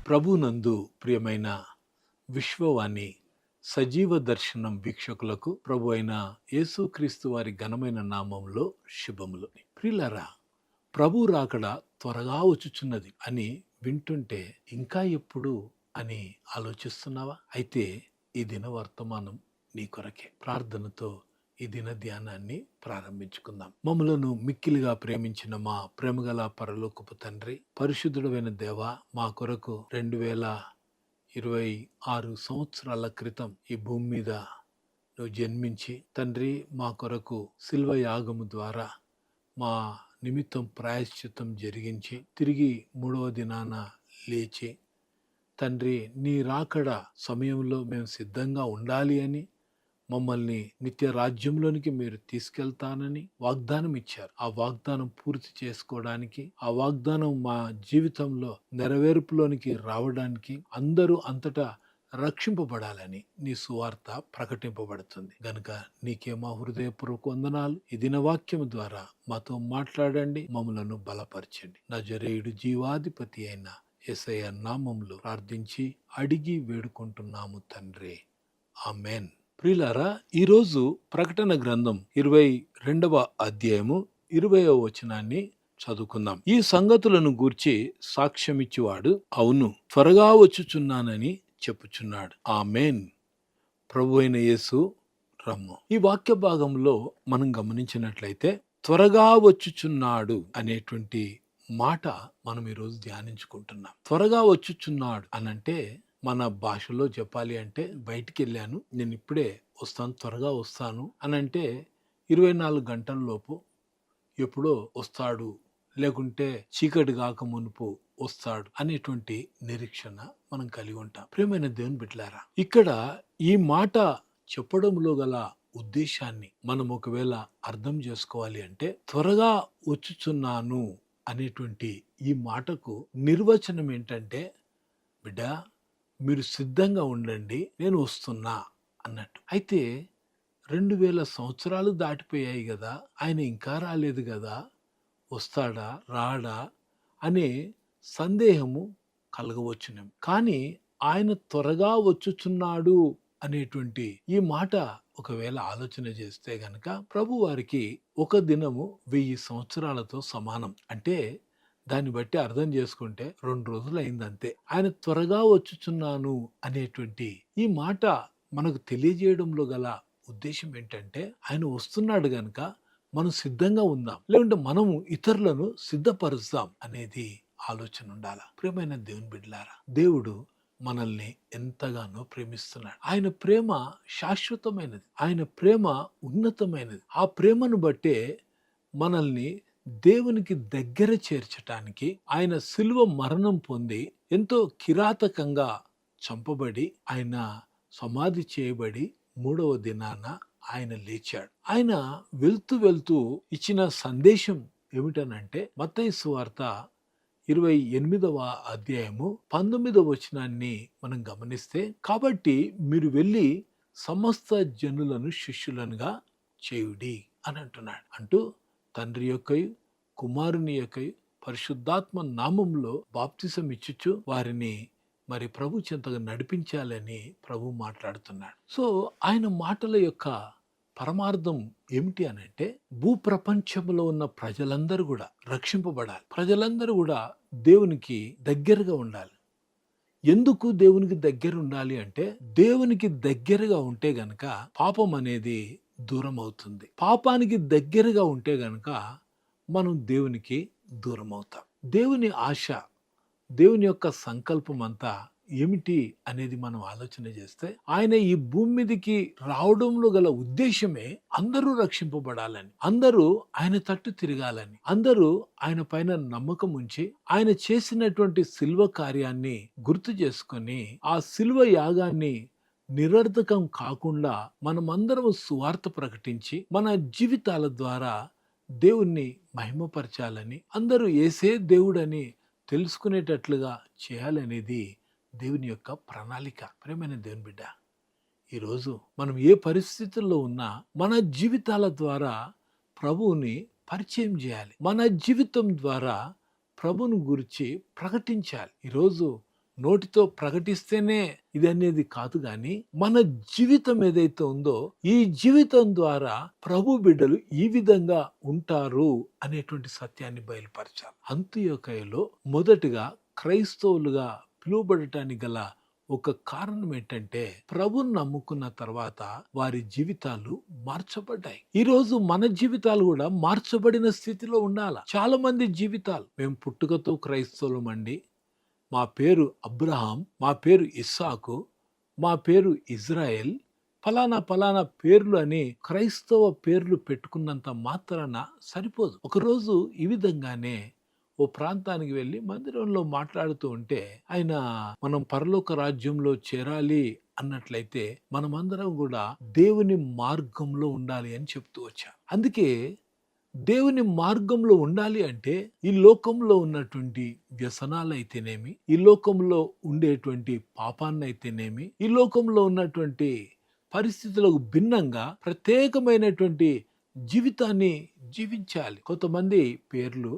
ప్రభునందు ప్రియమైన విశ్వవాణి సజీవ దర్శనం వీక్షకులకు ప్రభు అయిన యేసుక్రీస్తు వారి ఘనమైన నామంలో శుభములు. ప్రియులారా, ప్రభు రాకడ త్వరగా వచ్చుచున్నది అని వింటుంటే ఇంకా ఎప్పుడు అని ఆలోచిస్తున్నావా? అయితే ఈ దిన వర్తమానం నీ కొరకే. ప్రార్థనతో ఈ దిన ధ్యానాన్ని ప్రారంభించుకుందాం. మమ్మలను మిక్కిలిగా ప్రేమించిన మా ప్రేమగల పరలోకపు తండ్రి, పరిశుద్ధుడైన దేవ, మా కొరకు 2026 సంవత్సరాల క్రితం ఈ భూమి మీద నువ్వు జన్మించి తండ్రి మా కొరకు శిల్వ యాగము ద్వారా మా నిమిత్తం ప్రాయశ్చిత్తం జరిగించి తిరిగి 3వ దినాన లేచి తండ్రి నీ రాకడ సమయంలో మేము సిద్ధంగా ఉండాలి అని, మమ్మల్ని నిత్య రాజ్యంలోనికి మీరు తీసుకెళ్తానని వాగ్దానం ఇచ్చారు. ఆ వాగ్దానం పూర్తి చేసుకోవడానికి, ఆ వాగ్దానం మా జీవితంలో నెరవేర్పులోనికి రావడానికి, అందరూ అంతటా రక్షింపబడాలని నీ సువార్త ప్రకటింపబడుతుంది గనుక నీకే మా హృదయపూర్వక వందనాలు. ఈ దిన వాక్యం ద్వారా మాతో మాట్లాడండి, మమ్మలను బలపరచండి. నజరేయుడు జీవాధిపతి అయిన యేసయ్య నామములో ప్రార్థించి అడిగి వేడుకుంటున్నాము తండ్రి, ఆమెన్. ప్రియులారా, ఈరోజు ప్రకటన గ్రంథం 22వ అధ్యాయము 20వ వచనాన్ని చదువుకుందాం. ఈ సంగతులను గూర్చి సాక్ష్యమిచ్చువాడు అవును, త్వరగా వచ్చుచున్నానని చెప్పుచున్నాడు. ఆమెన్. ప్రభు అయిన యేసు రమ్ము. ఈ వాక్య భాగంలో మనం గమనించినట్లయితే త్వరగా వచ్చుచున్నాడు అనేటువంటి మాట మనం ఈరోజు ధ్యానించుకుంటున్నాం. త్వరగా వచ్చుచున్నాడు అనంటే మన భాషలో చెప్పాలి అంటే, బయటికి వెళ్ళాను, నేను ఇప్పుడే వస్తాను, త్వరగా వస్తాను అని అంటే 24 గంటల లోపు ఎప్పుడో వస్తాడు, లేకుంటే చీకటి కాక మునుపు వస్తాడు అనేటువంటి నిరీక్షణ మనం కలిగి ఉంటాం. ప్రియమైన దేవుని బిడ్డలారా, ఇక్కడ ఈ మాట చెప్పడంలో గల ఉద్దేశాన్ని మనం ఒకవేళ అర్థం చేసుకోవాలి అంటే, త్వరగా వచ్చుచున్నాను అనేటువంటి ఈ మాటకు నిర్వచనం ఏంటంటే, బిడ్డ మీరు సిద్ధంగా ఉండండి, నేను వస్తున్నా అన్నట్టు. అయితే 2000 సంవత్సరాలు దాటిపోయాయి కదా, ఆయన ఇంకా రాలేదు కదా, వస్తాడా రాడా అనే సందేహము కలగవచ్చునేమో. కానీ ఆయన త్వరగా వచ్చుచున్నాడు అనేటువంటి ఈ మాట ఒకవేళ ఆలోచన చేస్తే గనక, ప్రభు వారికి ఒక దినము 1000 సంవత్సరాలతో సమానం. అంటే దాన్ని బట్టి అర్థం చేసుకుంటే 2 రోజులు అయిందంతే. ఆయన త్వరగా వచ్చుచున్నాను అనేటువంటి ఈ మాట మనకు తెలియజేయడంలో గల ఉద్దేశం ఏంటంటే, ఆయన వస్తున్నాడు గనక మనం సిద్ధంగా ఉందాం, లేకుంటే మనము ఇతరులను సిద్ధపరుస్తాం అనేది ఆలోచన ఉండాల. ప్రియమైన దేవుని బిడ్డలారా, దేవుడు మనల్ని ఎంతగానో ప్రేమిస్తున్నాడు. ఆయన ప్రేమ శాశ్వతమైనది, ఆయన ప్రేమ ఉన్నతమైనది. ఆ ప్రేమను బట్టే మనల్ని దేవునికి దగ్గర చేర్చటానికి ఆయన శిలువ మరణం పొంది ఎంతో కిరాతకంగా చంపబడి ఆయన సమాధి చేయబడి 3వ దినాన ఆయన లేచాడు. ఆయన వెళ్తూ ఇచ్చిన సందేశం ఏమిటనంటే, మత్తయి సువార్త 28వ అధ్యాయము 19వ వచనాన్ని మనం గమనిస్తే, కాబట్టి మీరు వెళ్ళి సమస్త జనులను శిష్యులనుగా చేయుడి అని అంటున్నాడు. అంటూ తండ్రి యొక్కయు కుమారుని యొక్కయు పరిశుద్ధాత్మ నామంలో బాప్తిసం ఇచ్చుచు వారిని మరి ప్రభు చెంతగా నడిపించాలని ప్రభు మాట్లాడుతున్నాడు. సో ఆయన మాటల యొక్క పరమార్థం ఏమిటి అనంటే, భూప్రపంచంలో ఉన్న ప్రజలందరూ కూడా రక్షింపబడాలి, ప్రజలందరూ కూడా దేవునికి దగ్గరగా ఉండాలి. ఎందుకు దేవునికి దగ్గర ఉండాలి అంటే, దేవునికి దగ్గరగా ఉంటే గనక పాపం అనేది దూరం అవుతుంది. పాపానికి దగ్గరగా ఉంటే గనక మనం దేవునికి దూరం అవుతాం. దేవుని ఆశ, దేవుని యొక్క సంకల్పం అంతా ఏమిటి అనేది మనం ఆలోచన చేస్తే, ఆయన ఈ భూమి మీదకి రావడంలో గల ఉద్దేశమే అందరూ రక్షింపబడాలని, అందరూ ఆయన తట్టు తిరగాలని, అందరూ ఆయన పైన నమ్మకం ఉంచి ఆయన చేసినటువంటి శిల్వ కార్యాన్ని గుర్తు చేసుకొని ఆ శిల్వ యాగాన్ని నిరర్థకం కాకుండా మనమందరం సువార్త ప్రకటించి మన జీవితాల ద్వారా దేవుణ్ణి మహిమపరచాలని, అందరూ యేసే దేవుడని తెలుసుకునేటట్లుగా చేయాలనేది దేవుని యొక్క ప్రణాళిక. ప్రియమైన దేవుని బిడ్డ, ఈరోజు మనం ఏ పరిస్థితుల్లో ఉన్నా మన జీవితాల ద్వారా ప్రభువుని పరిచయం చేయాలి, మన జీవితం ద్వారా ప్రభువుని గురించి ప్రకటించాలి. ఈరోజు నోటితో ప్రకటిస్తేనే ఇది అనేది కాదు, గాని మన జీవితం ఏదైతే ఉందో ఈ జీవితం ద్వారా ప్రభు బిడ్డలు ఈ విధంగా ఉంటారు అనేటువంటి సత్యాన్ని బయలుపరచాలి. అంతియోకయలో మొదటిగా క్రైస్తవులుగా పిలువబడటానికి గల ఒక కారణం ఏంటంటే ప్రభుని నమ్ముకున్న తర్వాత వారి జీవితాలు మార్చబడ్డాయి. ఈ రోజు మన జీవితాలు కూడా మార్చబడిన స్థితిలో ఉండాలి. చాలా మంది జీవితాలు, మేము పుట్టుకతో క్రైస్తవులమండి, మా పేరు అబ్రహాం, మా పేరు ఇస్సాకు, మా పేరు ఇజ్రాయెల్, ఫలానా ఫలానా పేర్లు అని క్రైస్తవ పేర్లు పెట్టుకున్నంత మాత్రాన సరిపోదు. ఒకరోజు ఈ విధంగానే ఓ ప్రాంతానికి వెళ్ళి మందిరంలో మాట్లాడుతూ ఉంటే ఆయన మనం పరలోక రాజ్యంలో చేరాలి అన్నట్లయితే మనమందరం కూడా దేవుని మార్గంలో ఉండాలి అని చెప్తూ వచ్చారు. అందుకే దేవుని మార్గంలో ఉండాలి అంటే ఈ లోకంలో ఉన్నటువంటి వ్యసనాలు అయితేనేమి, ఈ లోకంలో ఉండేటువంటి పాపాన్ని అయితేనేమి, ఈ లోకంలో ఉన్నటువంటి పరిస్థితులకు భిన్నంగా ప్రత్యేకమైనటువంటి జీవితాన్ని జీవించాలి. కొంతమంది పేర్లు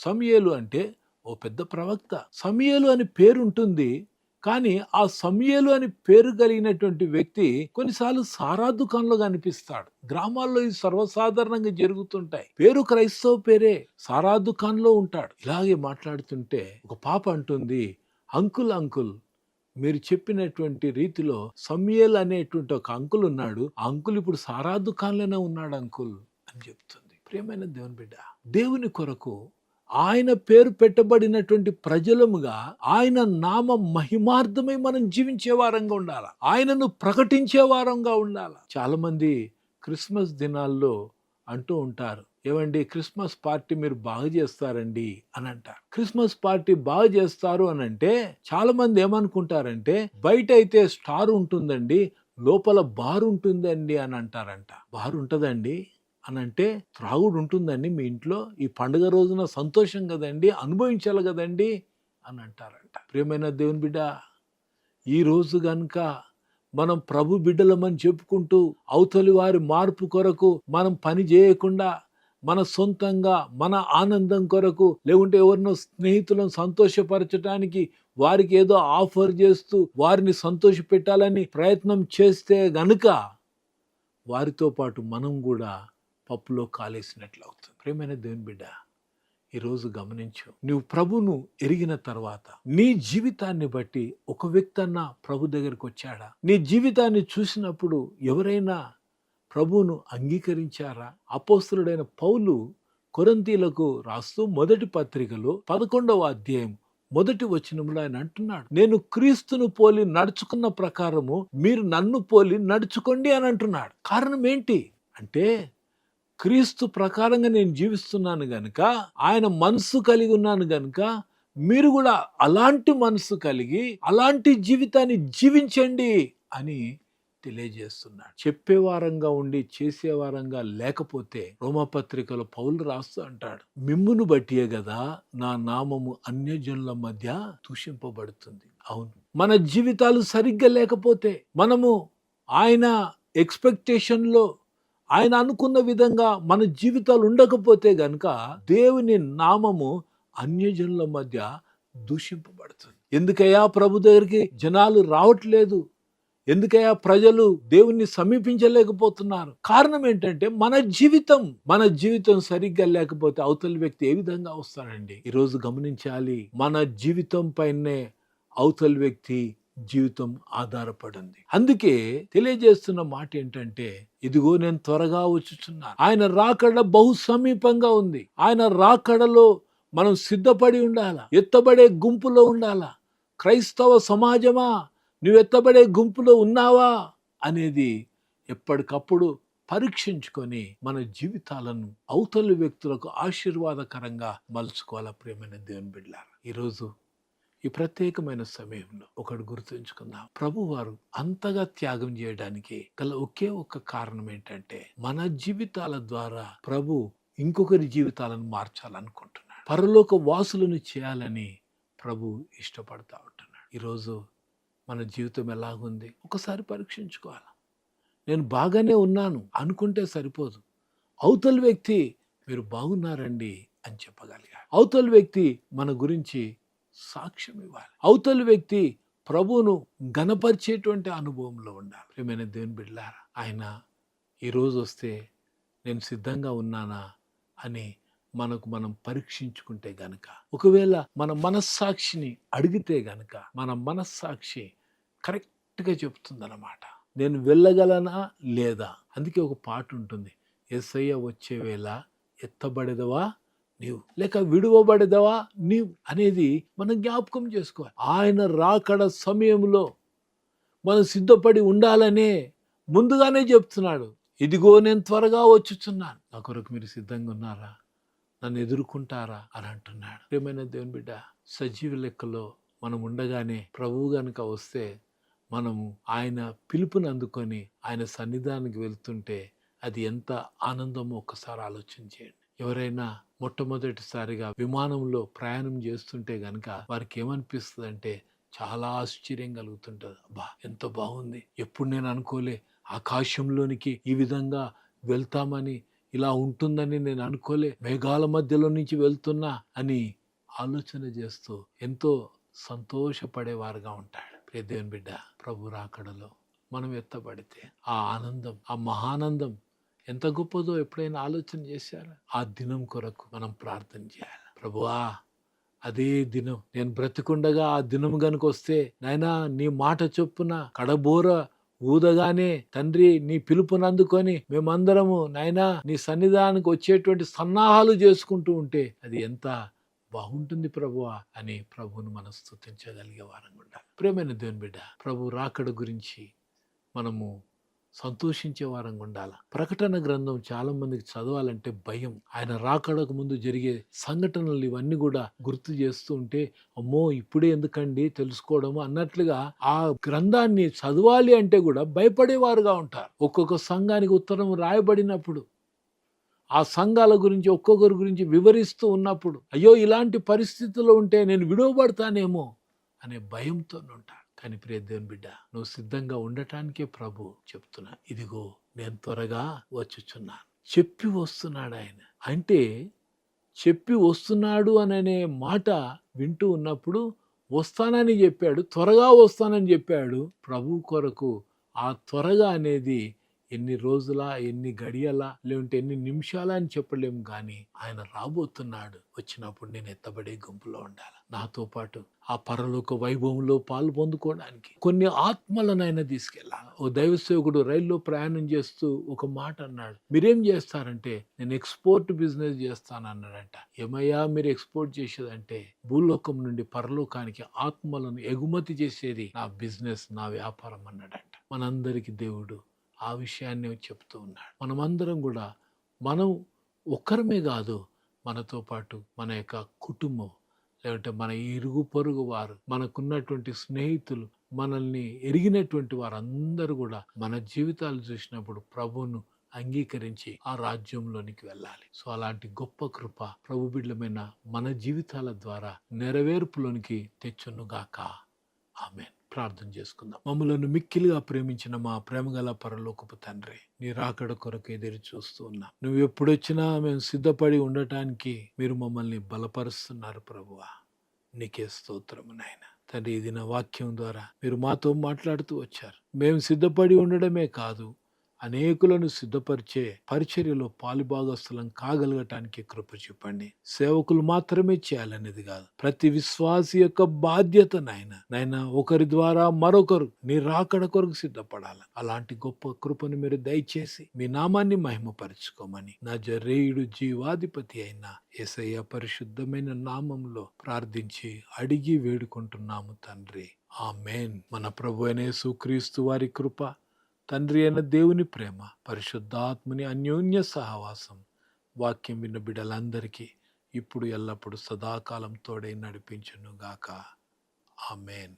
సమూయేలు అంటే ఓ పెద్ద ప్రవక్త. సమూయేలు అని పేరు ఉంటుంది, కానీ ఆ సమూయేలు అని పేరు కలిగినటువంటి వ్యక్తి కొన్నిసార్లు సారా దుకాణంలో కనిపిస్తాడు. గ్రామాల్లో ఇది సర్వసాధారణంగా జరుగుతుంటాయి. పేరు క్రైస్తవ పేరే, సారా దుకాణంలో ఉంటాడు. ఇలాగే మాట్లాడుతుంటే ఒక పాప అంటుంది, అంకుల్ మీరు చెప్పినటువంటి రీతిలో సమూయేల్ అనేటువంటి ఒక అంకుల్ ఉన్నాడు, ఆ అంకుల్ ఇప్పుడు సారా దుకాణంలోనే ఉన్నాడు అంకుల్ అని చెప్తుంది. ప్రియమైన దేవుని బిడ్డ, దేవుని కొరకు ఆయన పేరు పెట్టబడినటువంటి ప్రజలముగా ఆయన నామ మహిమార్థమై మనం జీవించే వారంగా ఉండాలి, ఆయనను ప్రకటించే వారంగా ఉండాలి. చాలా మంది క్రిస్మస్ దినాల్లో అంటూ ఉంటారు, ఏమండి క్రిస్మస్ పార్టీ మీరు బాగా చేస్తారండి అని అంటారు. క్రిస్మస్ పార్టీ బాగా చేస్తారు అని అంటే చాలా మంది ఏమనుకుంటారంటే బయట అయితే స్టార్ ఉంటుందండి, లోపల బార్ ఉంటుందండి అని అంటారంట. బార్ ఉంటుందండి అని అంటే త్రాగుడు ఉంటుందండి మీ ఇంట్లో, ఈ పండుగ రోజున సంతోషం కదండి, అనుభవించాలి కదండి అని అంటారంట. ప్రియమైన దేవుని బిడ్డ, ఈ రోజు గనుక మనం ప్రభు బిడ్డలమని చెప్పుకుంటూ అవతలి వారి మార్పు కొరకు మనం పని చేయకుండా మన సొంతంగా మన ఆనందం కొరకు, లేకుంటే ఎవరినో స్నేహితులను సంతోషపరచడానికి వారికి ఏదో ఆఫర్ చేస్తూ వారిని సంతోష పెట్టాలని ప్రయత్నం చేస్తే గనుక వారితో పాటు మనం కూడా పప్పులో కాలేసినట్లు అవుతుంది. ప్రియమైన దేవుని బిడ్డ, ఈరోజు గమనించు, నువ్వు ప్రభును ఎరిగిన తర్వాత నీ జీవితాన్ని బట్టి ఒక వ్యక్తి అన్నా ప్రభు దగ్గరికి వచ్చాడా? నీ జీవితాన్ని చూసినప్పుడు ఎవరైనా ప్రభువును అంగీకరించారా? అపోస్తలుడైన పౌలు కొరింథీయులకు రాస్తూ మొదటి పత్రికలో 11వ అధ్యాయం మొదటి వచనంలో ఆయన అంటున్నాడు, నేను క్రీస్తును పోలి నడుచుకున్న ప్రకారము మీరు నన్ను పోలి నడుచుకోండి అని అంటున్నాడు. కారణం ఏంటి అంటే క్రీస్తు ప్రకారంగా నేను జీవిస్తున్నాను గనుక, ఆయన మనసు కలిగి ఉన్నాను గనుక మీరు కూడా అలాంటి మనసు కలిగి అలాంటి జీవితాన్ని జీవించండి అని తెలియజేస్తున్నాడు. చెప్పేవారంగా ఉండి చేసేవారంగా లేకపోతే రోమాపత్రికలో పౌలు రాస్తూ అంటాడు, మిమ్మును బట్టియే కదా నా నామము అన్యజనుల మధ్య దూషింపబడుతుంది. అవును, మన జీవితాలు సరిగ్గా లేకపోతే, మనము ఆయన ఎక్స్పెక్టేషన్లో ఆయన అనుకున్న విధంగా మన జీవితాలు ఉండకపోతే గనుక దేవుని నామము అన్యజనుల మధ్య దూషింపబడుతుంది. ఎందుకయ్యా ప్రభు దగ్గరికి జనాలు రావట్లేదు, ఎందుకయ్యా ప్రజలు దేవుణ్ణి సమీపించలేకపోతున్నారు? కారణం ఏంటంటే మన జీవితం సరిగ్గా లేకపోతే అవతలి వ్యక్తి ఏ విధంగా వస్తాడండి? ఈరోజు గమనించాలి, మన జీవితం పైనే అవతలి వ్యక్తి జీవితం ఆధారపడింది. అందుకే తెలియజేస్తున్న మాట ఏంటంటే, ఇదిగో నేను త్వరగా వచ్చుచున్నాను, ఆయన రాకడ బహు సమీపంగా ఉంది. ఆయన రాకడలో మనం సిద్ధపడి ఉండాలా, ఎత్తబడే గుంపులో ఉండాలా. క్రైస్తవ సమాజమా, నువ్వు ఎత్తబడే గుంపులో ఉన్నావా అనేది ఎప్పటికప్పుడు పరీక్షించుకొని మన జీవితాలను అవతలి వ్యక్తులకు ఆశీర్వాదకరంగా మలుచుకోవాలా. ప్రియమైన దేవుని బిడ్డలారా, ఈరోజు ఈ ప్రత్యేకమైన సమయంలో ఒకటి గుర్తుంచుకుందాం, ప్రభువారు అంతగా త్యాగం చేయడానికి గల ఒకే ఒక్క కారణం ఏంటంటే మన జీవితాల ద్వారా ప్రభు ఇంకొకరి జీవితాలను మార్చాలనుకుంటున్నాడు, పరలోక వాసులను చేయాలని ప్రభు ఇష్టపడతా ఉంటున్నాడు. ఈరోజు మన జీవితం ఎలాగుంది ఒకసారి పరీక్షించుకోవాలి. నేను బాగానే ఉన్నాను అనుకుంటే సరిపోదు, అవతలి వ్యక్తి మీరు బాగున్నారండి అని చెప్పగలిగారు. అవతలి వ్యక్తి మన గురించి సాక్ష్యం ఇవ్వాలి. అవతలి వ్యక్తి ప్రభువును ఘనపరిచేటువంటి అనుభవంలో ఉండాలి. ప్రియమైన దేవుని బిడ్డలారా, ఆయన ఈరోజు వస్తే నేను సిద్ధంగా ఉన్నానా అని మనం పరీక్షించుకుంటే గనక, ఒకవేళ మన మనస్సాక్షిని అడిగితే గనక మన మనస్సాక్షి కరెక్ట్గా చెప్తుందన్నమాట, నేను వెళ్ళగలనా లేదా. అందుకే ఒక పాట ఉంటుంది, యేసయ్య వచ్చే వేళ ఎత్తబడేదవా నీవు లేక విడువబడేదవా నీవు అనేది మనం జ్ఞాపకం చేసుకోవాలి. ఆయన రాకడ సమయంలో మనం సిద్ధపడి ఉండాలనే ముందుగానే చెప్తున్నాడు. ఇదిగో నేను త్వరగా వచ్చుచున్నాను, నా కొరకు మీరు సిద్ధంగా ఉన్నారా, నన్ను ఎదుర్కొంటారా అని అంటున్నాడు. ప్రియమైన దేవుని బిడ్డ, సజీవ లెక్కలో మనం ఉండగానే ప్రభువు గనుక వస్తే మనము ఆయన పిలుపుని అందుకొని ఆయన సన్నిధానానికి వెళ్తుంటే అది ఎంత ఆనందమో ఒక్కసారి ఆలోచన చేయండి. ఎవరైనా మొట్టమొదటిసారిగా విమానంలో ప్రయాణం చేస్తుంటే గనక వారికి ఏమనిపిస్తుంది అంటే చాలా ఆశ్చర్యం కలుగుతుంటది. అబ్బా ఎంత బాగుంది, ఎప్పుడు నేను అనుకోలే ఆకాశంలోనికి ఈ విధంగా వెళ్తామని, ఇలా ఉంటుందని నేను అనుకోలే, మేఘాల మధ్యలో నుంచి వెళ్తున్నా అని ఆలోచన చేస్తూ ఎంతో సంతోషపడేవారుగా ఉంటాడు. ప్రియ దేవుని బిడ్డ, ప్రభు రాకడలో మనం ఎత్తబడితే ఆ ఆనందం, ఆ మహానందం ఎంత గొప్పదో ఎప్పుడైనా ఆలోచన చేశారా? ఆ దినం కొరకు మనం ప్రార్థన చేయాలి. ప్రభువా, అదే దినం నేను బ్రతికుండగా ఆ దినం గనుక వస్తే నాయనా నీ మాట చొప్పున కడబోర ఊదగానే తండ్రి నీ పిలుపుని అందుకొని మేమందరము నాయనా నీ సన్నిధానానికి వచ్చేటువంటి సన్నాహాలు చేసుకుంటూ ఉంటే అది ఎంత బాగుంటుంది ప్రభువా అని ప్రభువును మనం స్తుతించగలిగే వారంగా ఉండాలి. ప్రియమైన దేవుని బిడ్డ, ప్రభు రాకడ గురించి మనము సంతోషించే వారంగా ఉండాలి. ప్రకటన గ్రంథం చాలా మందికి చదవాలంటే భయం. ఆయన రాకడకు ముందు జరిగే సంఘటనలు ఇవన్నీ కూడా గుర్తు చేస్తూ ఉంటే అమ్మో ఇప్పుడే ఎందుకండి తెలుసుకోవడము అన్నట్లుగా ఆ గ్రంథాన్ని చదవాలి అంటే కూడా భయపడేవారుగా ఉంటారు. ఒక్కొక్క సంఘానికి ఉత్తరం రాయబడినప్పుడు ఆ సంఘాల గురించి ఒక్కొక్కరి గురించి వివరిస్తూ ఉన్నప్పుడు అయ్యో ఇలాంటి పరిస్థితుల్లో ఉంటే నేను విడువబడతానేమో అనే భయంతో ఉంటాడు. కానీ ప్రియ దేవుని బిడ్డ, నువ్వు సిద్ధంగా ఉండటానికే ప్రభు చెప్తున్నా, ఇదిగో నేను త్వరగా వచ్చుచున్నాను. చెప్పి వస్తున్నాడు ఆయన. అంటే చెప్పి వస్తున్నాడు అనే మాట వింటూ ఉన్నప్పుడు వస్తానని చెప్పాడు, త్వరగా వస్తానని చెప్పాడు. ప్రభు కొరకు ఆ త్వరగా అనేది ఎన్ని రోజుల, ఎన్ని గడియల, లేదంటే ఎన్ని నిమిషాల అని చెప్పలేము. కానీ ఆయన రాబోతున్నాడు. వచ్చినప్పుడు నేను ఎత్తబడే గుంపులో ఉండాలి. నాతో పాటు ఆ పరలోక వైభవంలో పాలు పొందుకోవడానికి కొన్ని ఆత్మలను ఆయన తీసుకెళ్ళాలి. ఓ దైవ సేవకుడు రైల్లో ప్రయాణం చేస్తూ ఒక మాట అన్నాడు, మీరేం చేస్తారంటే నేను ఎక్స్పోర్ట్ బిజినెస్ చేస్తాను అన్నాడంట. ఏమయ్యా మీరు ఎక్స్పోర్ట్ చేసేదంటే భూలోకం నుండి పరలోకానికి ఆత్మలను ఎగుమతి చేసేది నా బిజినెస్, నా వ్యాపారం అన్నాడంట. మనందరికీ దేవుడు ఆ విషయాన్ని చెప్తూ ఉన్నాడు. మనమందరం కూడా మనం ఒక్కరమే కాదు, మనతో పాటు మన యొక్క కుటుంబం, లేదంటే మన ఇరుగు పొరుగు వారు, మనకున్నటువంటి స్నేహితులు, మనల్ని ఎరిగినటువంటి వారందరూ కూడా మన జీవితాలు చూసినప్పుడు ప్రభువును అంగీకరించి ఆ రాజ్యంలోనికి వెళ్ళాలి. సో అలాంటి గొప్ప కృప ప్రభు బిడ్డలమైన మన జీవితాల ద్వారా నెరవేర్పులోనికి తెచ్చునుగాక. ఆమేన్. ప్రార్థన చేసుకుందాం. మమ్మలను మిక్కిలిగా ప్రేమించిన మా ప్రేమగల పరలోకపు తండ్రి, నీ రాకడ కొరకు ఎదురు చూస్తూ ఉన్నాం. నువ్వు ఎప్పుడొచ్చినా మేము సిద్ధపడి ఉండటానికి మీరు మమ్మల్ని బలపరుస్తున్నారు ప్రభువా. నీకే స్తోత్రము నాయన. తండ్రి, ఇది నా వాక్యం ద్వారా మీరు మాతో మాట్లాడుతూ వచ్చారు. మేము సిద్ధపడి ఉండడమే కాదు, అనేకులను సిద్ధపరిచే పరిచర్యలో పాలుభాగస్తులం కాగలగటానికి కృప చూపండి. సేవకులు మాత్రమే చేయాలనేది కాదు, ప్రతి విశ్వాసి యొక్క బాధ్యత నాయన ఒకరి ద్వారా మరొకరు నీ రాకడ కొరకు సిద్ధపడాలి. అలాంటి గొప్ప కృపను మీరు దయచేసి మీ నామాన్ని మహిమపరచుకోమని నజరేయుడు జీవాధిపతి అయిన యేసయ్య పరిశుద్ధమైన నామంలో ప్రార్థించి అడిగి వేడుకుంటున్నాము తండ్రి. ఆమేన్. మన ప్రభు అయిన యేసుక్రీస్తు వారి కృప, తండ్రి అయిన దేవుని ప్రేమ, పరిశుద్ధాత్మని అన్యోన్య సహవాసం వాక్యం విన్న బిడ్డలందరికీ ఇప్పుడు ఎల్లప్పుడు సదాకాలం తోడై నడిపించును గాక. ఆమేన్.